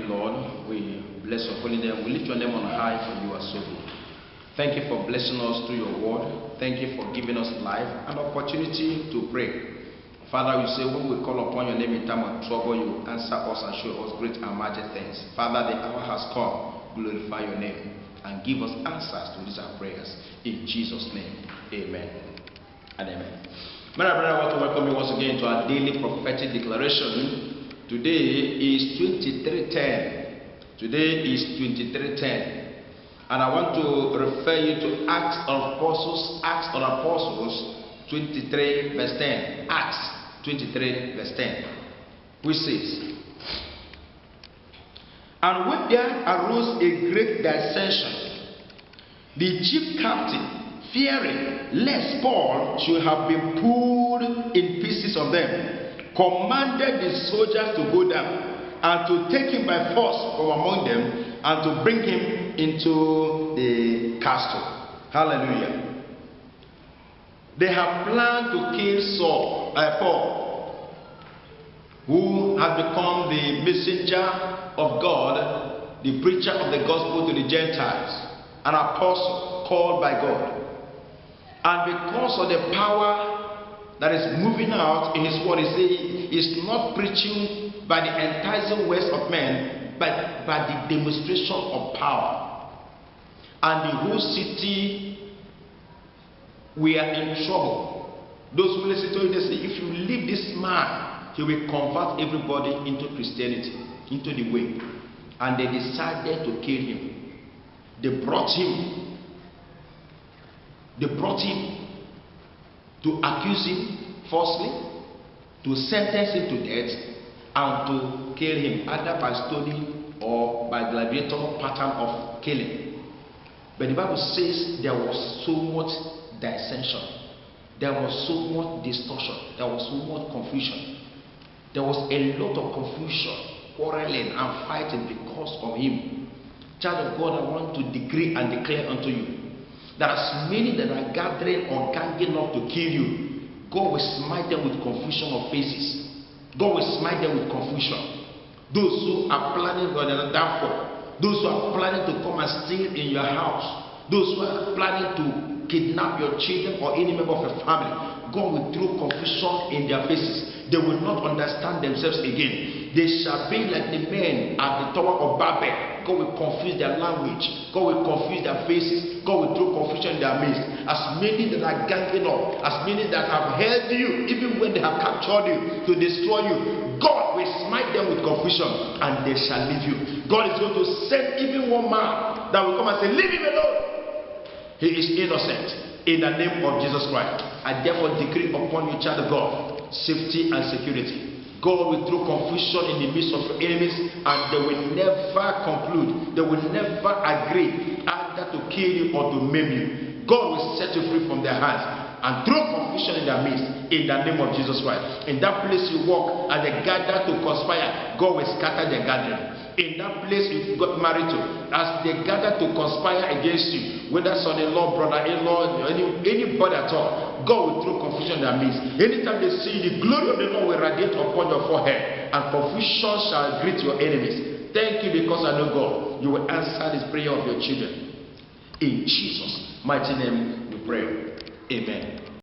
you, Lord. We bless your holy name. We lift your name on high, for you are so good. Thank you for blessing us through your word. Thank you for giving us life and opportunity to pray. Father, you say when we call upon your name in time of trouble, you answer us and show us great and mighty things. Father, the hour has come. Glorify your name and give us answers to these our prayers. In Jesus' name, amen and amen. My brother, I want to welcome you once again to our daily prophetic declaration. Today is 23:10. Today is 23:10. And I want to refer you to Acts of Apostles 23 verse 10. Acts 23 verse 10. Which says, and when there arose a great dissension, the chief captain, fearing lest Paul should have been pulled in pieces of them, commanded the soldiers to go down and to take him by force from among them and to bring him into the castle. Hallelujah. They have planned to kill Paul, who has become the messenger of God, the preacher of the gospel to the Gentiles, an apostle called by God. And because of the power that is moving out in his word, he's not preaching by the enticing words of men, but by the demonstration of power. And the whole city, we are in trouble. Those who listen to it, they say, if you leave this man, he will convert everybody into Christianity, into the way. And they decided to kill him. They brought him to accuse him falsely, to sentence him to death, and to kill him, either by stoning or by gladiator pattern of killing. But the Bible says there was so much dissension, there was so much distortion, there was so much confusion. There was a lot of confusion, quarreling and fighting because of him. Child of God, I want to decree and declare unto you that as many that are gathering or ganging up to kill you, God will smite them with confusion of faces. God will smite them with confusion. Those who are planning for their downfall, those who are planning to come and steal in your house, those who are planning to kidnap your children or any member of your family, God will throw confusion in their faces. They will not understand themselves again. They shall be like the men at the Tower of Babel. God will confuse their language. God will confuse their faces. God will throw confusion in their midst. As many that are ganging up, as many that have held you, even when they have captured you to destroy you, God will smite them with confusion and they shall leave you. God is going to send even one man that will come and say, leave him alone. He is innocent. In the name of Jesus Christ, I therefore decree upon you, child of God, safety and security. God will throw confusion in the midst of your enemies, and they will never conclude, they will never agree either to kill you or to maim you. God will set you free from their hands and throw confusion in their midst in the name of Jesus Christ. In that place you walk and they gather to conspire, God will scatter their gathering. In that place you got married to, as they gather to conspire against you, whether son-in-law, brother-in-law, anybody at all, God will throw confusion in their midst. Anytime they see you, the glory of the Lord will radiate upon your forehead, and confusion shall greet your enemies. Thank you, because I know God, you will answer this prayer of your children. In Jesus' mighty name we pray. Amen.